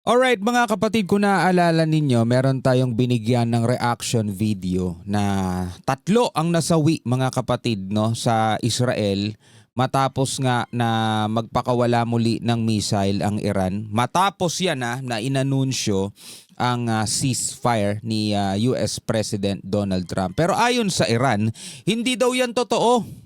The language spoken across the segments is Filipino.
Alright mga kapatid, kung naaalala ninyo, meron tayong binigyan ng reaction video na tatlo ang nasawi mga kapatid, no, sa Israel matapos nga na magpakawala muli ng missile ang Iran. Matapos yan na inanunsyo ang ceasefire ni US President Donald Trump. Pero ayon sa Iran, hindi daw yan totoo.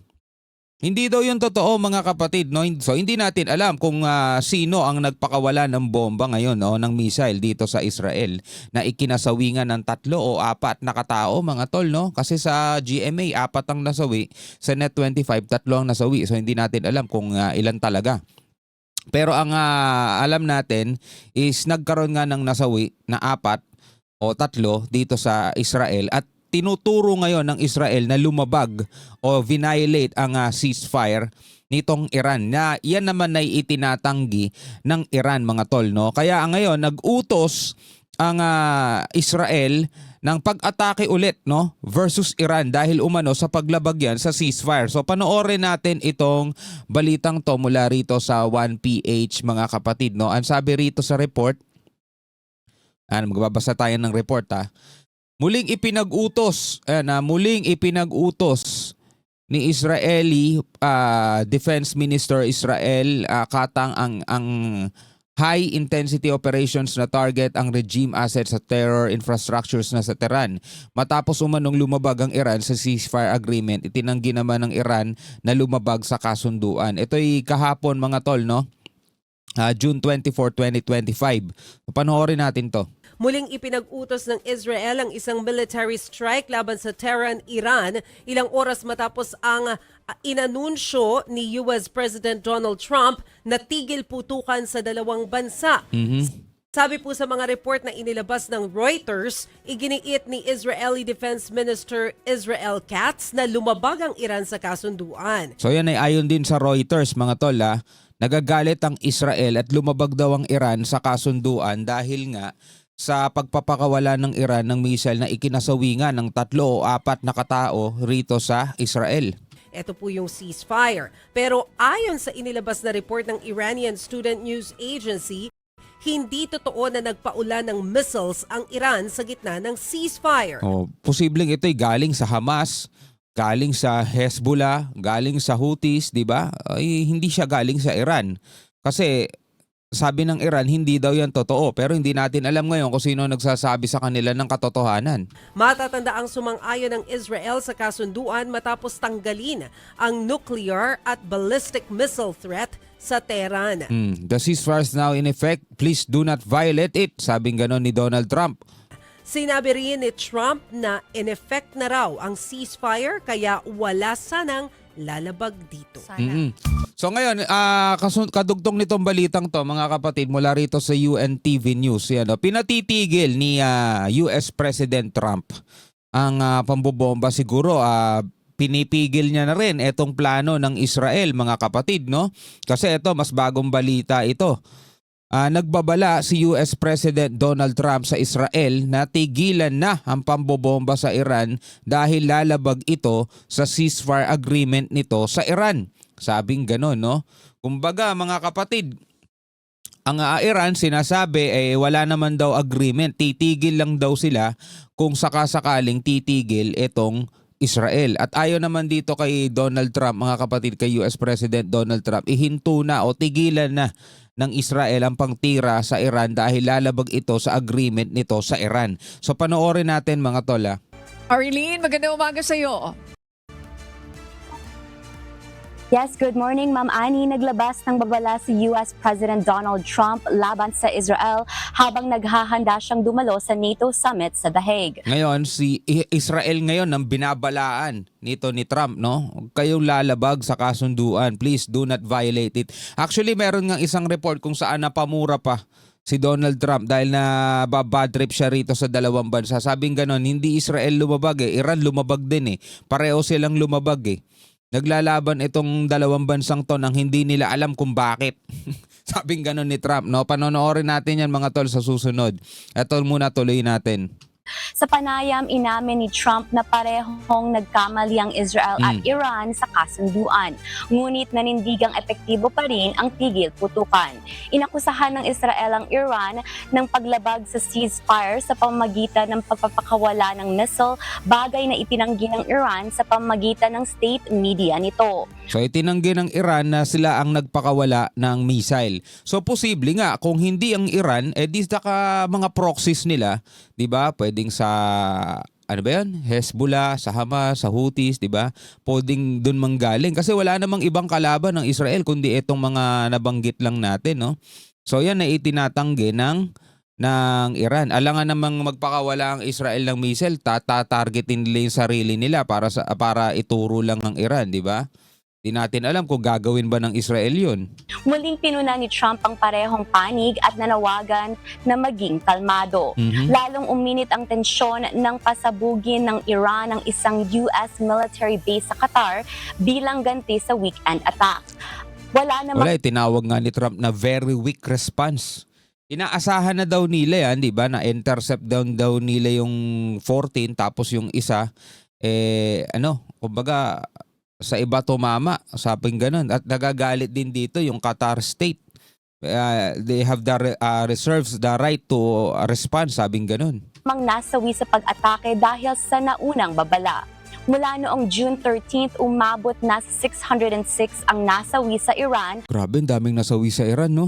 Hindi daw yung totoo mga kapatid, no? So hindi natin alam kung sino ang nagpakawala ng bomba ngayon, no, ng missile dito sa Israel na ikinasawingan ng 3 o 4 na katao mga tol, no? Kasi sa GMA 4 ang nasawi, sa Net25 3 ang nasawi. So hindi natin alam kung ilan talaga. Pero ang alam natin is nagkaroon nga ng nasawi na 4 o 3 dito sa Israel at tinuturo ngayon ng Israel na lumabag o violate ang ceasefire nitong Iran na yan naman ay itinatanggi ng Iran mga tol, no? Kaya ngayon nag-utos ang Israel ng pag-atake ulit, no, versus Iran dahil umano sa paglabag yan sa ceasefire. So panoorin natin itong balitang to mula rito sa 1PH mga kapatid, no? Ang sabi rito sa report, magbabasa tayo ng report muling ipinag-utos ni Israeli Defense Minister Israel Katang ang high intensity operations na target ang regime assets sa terror infrastructures na sa Tehran. Matapos umanong lumabag ang Iran sa ceasefire agreement, itinanggi naman ng Iran na lumabag sa kasunduan. Ito'y kahapon mga tol, no? June 24, 2025. Panoorin natin to. Muling ipinag-utos ng Israel ang isang military strike laban sa Tehran, Iran, ilang oras matapos ang inanunsyo ni US President Donald Trump na tigil putukan sa dalawang bansa. Sabi po sa mga report na inilabas ng Reuters, iginiit ni Israeli Defense Minister Israel Katz na lumabag ang Iran sa kasunduan. So yan ay ayon din sa Reuters mga tol. Nagagalit ang Israel at lumabag daw ang Iran sa kasunduan dahil nga sa pagpapakawala ng Iran ng missile na ikinasawingan ng 3 o 4 na katao rito sa Israel. Ito po yung ceasefire. Pero ayon sa inilabas na report ng Iranian Student News Agency, hindi totoo na nagpaulan ng missiles ang Iran sa gitna ng ceasefire. Posibleng ito'y galing sa Hamas, galing sa Hezbollah, galing sa Houthis, di ba? Ay, hindi siya galing sa Iran. Kasi sabi ng Iran, hindi daw yan totoo. Pero hindi natin alam ngayon kung sino nagsasabi sa kanila ng katotohanan. Matatanda ang sumang-ayon ng Israel sa kasunduan matapos tanggalin ang nuclear at ballistic missile threat sa Tehran. The ceasefire is now in effect. Please do not violate it. Sabing ganon ni Donald Trump. Sinabi rin ni Trump na in effect na raw ang ceasefire kaya wala sanang lalabag dito. So ngayon, kadugtong nitong balitang to mga kapatid mula rito sa UNTV News, pinatitigil ni US President Trump ang pambobomba. Siguro pinipigil niya na rin itong plano ng Israel mga kapatid, no? Kasi ito, mas bagong balita ito. Nagbabala si US President Donald Trump sa Israel na tigilan na ang pambobomba sa Iran dahil lalabag ito sa ceasefire agreement nito sa Iran. Sabing gano'n, no? Kumbaga mga kapatid, ang Iran sinasabi wala naman daw agreement, titigil lang daw sila kung sakasakaling titigil itong Israel. At ayon naman dito kay Donald Trump, mga kapatid, kay US President Donald Trump, ihinto na o tigilan na ng Israel ang pangtira sa Iran dahil lalabag ito sa agreement nito sa Iran. So panoorin natin mga tola. Arlene, magandang umaga sa iyo. Yes, good morning, Ma'am Ani. Naglabas ng babala si US President Donald Trump laban sa Israel habang naghahanda siyang dumalo sa NATO summit sa The Hague. Ngayon, si Israel ngayon ang binabalaan nito ni Trump, no? Kayong lalabag sa kasunduan. Please do not violate it. Actually, meron nga isang report kung saan napamura pa si Donald Trump dahil na bad trip siya rito sa dalawang bansa. Sabing ganon, hindi Israel lumabag Iran lumabag din Pareho silang lumabag Naglalaban itong dalawang bansang to nang hindi nila alam kung bakit. Sabing ganon ni Trump, no? Panonoorin natin yan mga tol sa susunod. Ito muna, tuloy natin. Sa panayam, inamin ni Trump na parehong nagkamali ang Israel at Iran sa kasunduan. Ngunit nanindigang epektibo pa rin ang tigil putukan. Inakusahan ng Israel ang Iran ng paglabag sa ceasefire sa pamamagitan ng pagpapakawala ng missile, bagay na itinanggi ng Iran sa pamamagitan ng state media nito. So itinanggi ng Iran na sila ang nagpakawala ng missile. So posible nga kung hindi ang Iran, di ka mga proxies nila, 'di ba? Pwedeng sa ano ba 'yan? Hezbollah, sa Hamas, sa Houthis, 'di ba? Pwedeng doon manggaling kasi wala namang ibang kalaban ng Israel kundi itong mga nabanggit lang natin, no? So yan na itinatanggi ng Iran. Alangan namang magpakawala ang Israel ng missile, targetin nila yung sarili nila para ituro lang ang Iran, 'di ba? Di natin alam kung gagawin ba ng Israel yun. Muling pinuna ni Trump ang parehong panig at nanawagan na maging kalmado. Lalong uminit ang tensyon ng pasabugin ng Iran ang isang US military base sa Qatar bilang ganti sa weekend attack. Tinawag nga ni Trump na very weak response. Inaasahan na daw nila yan, di ba? Na-intercept daw nila yung 14 tapos yung isa, kumbaga, sa iba tumama, sabing ganun. At nagagalit din dito yung Qatar state. They have the reserves the right to respond, sabing ganun. Mang nasawi sa pag-atake dahil sa naunang babala. Mula noong June 13th, umabot na sa 606 ang nasawi sa Iran. Grabe, ang daming nasawi sa Iran, no?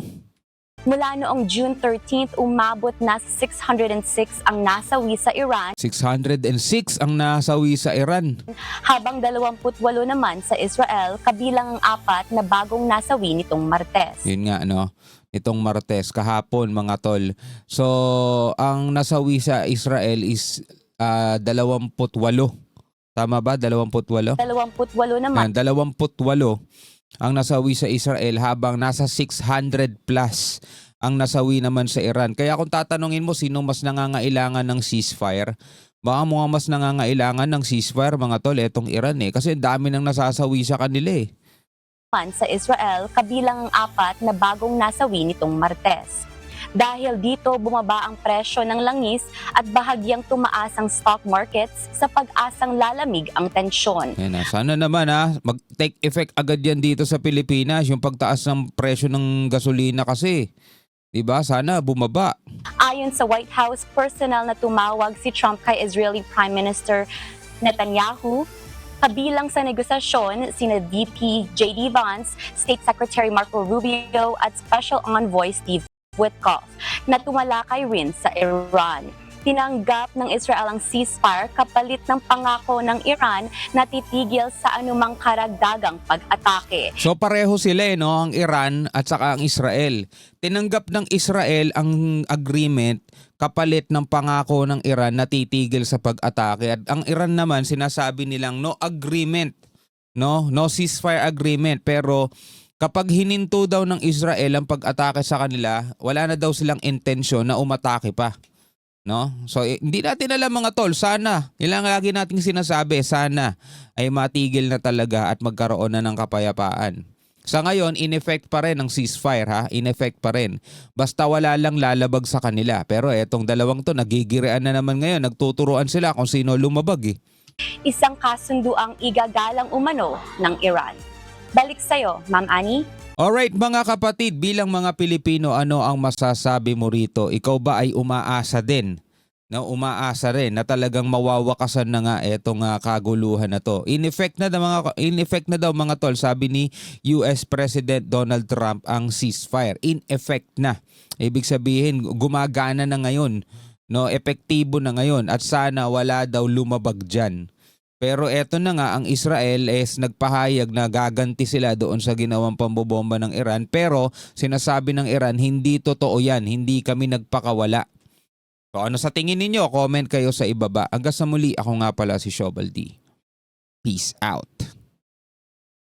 Mula noong June 13th, umabot na sa 606 ang nasawi sa Iran. 606 ang nasawi sa Iran. Habang 28 naman sa Israel, kabilang ang 4 na bagong nasawi nitong Martes. Yun nga, no? Itong Martes, kahapon, mga tol. So, ang nasawi sa Israel is 28. Tama ba? 28? 28 naman. 28 ang nasawi sa Israel habang nasa 600 plus ang nasawi naman sa Iran. Kaya kung tatanungin mo sino mas nangangailangan ng ceasefire, baka mga mas nangangailangan ng ceasefire mga tol, etong Iran kasi dami nang nasasawi sa kanila Sa Israel, kabilang ang 4 na bagong nasawi nitong Martes. Dahil dito bumaba ang presyo ng langis at bahagyang tumaas ang stock markets sa pag-asang lalamig ang tensyon. Sana naman mag-take effect agad yan dito sa Pilipinas, yung pagtaas ng presyo ng gasolina kasi. Diba? Sana bumaba. Ayon sa White House, personal na tumawag si Trump kay Israeli Prime Minister Netanyahu. Kabilang sa negosasyon, sina VP J.D. Vance, State Secretary Marco Rubio at Special Envoy Steve Witkoff na tumalakay rin sa Iran. Tinanggap ng Israel ang ceasefire kapalit ng pangako ng Iran na titigil sa anumang karagdagang pag-atake. So pareho sila ang Iran at saka ang Israel. Tinanggap ng Israel ang agreement kapalit ng pangako ng Iran na titigil sa pag-atake. At ang Iran naman sinasabi nilang no agreement, no ceasefire agreement, pero kapag hininto daw ng Israel ang pag-atake sa kanila, wala na daw silang intensyon na umatake pa. No? So hindi natin alam mga tol, sana, ilang lagi nating sinasabi, sana ay matigil na talaga at magkaroon na ng kapayapaan. Sa ngayon, in-effect pa rin ang ceasefire in-effect pa rin. Basta wala lang lalabag sa kanila. Pero etong dalawang to, nagigirian na naman ngayon, nagtuturuan sila kung sino lumabag Isang kasunduang igagalang umano ng Iran. Balik sa'yo, Ma'am Ani. Alright mga kapatid, bilang mga Pilipino, ano ang masasabi mo rito? Ikaw ba ay umaasa din? Umaasa rin na talagang mawawakasan na nga itong kaguluhan na to. In effect na daw mga tol, sabi ni US President Donald Trump ang ceasefire. In effect na. Ibig sabihin, gumagana na ngayon. Epektibo na ngayon at sana wala daw lumabag dyan. Pero eto na nga, ang Israel is nagpahayag na gaganti sila doon sa ginawang pambobomba ng Iran. Pero sinasabi ng Iran, hindi totoo yan, hindi kami nagpakawala. So ano sa tingin ninyo? Comment kayo sa ibaba. Hanggang sa muli, ako nga pala si Shobal D. Peace out.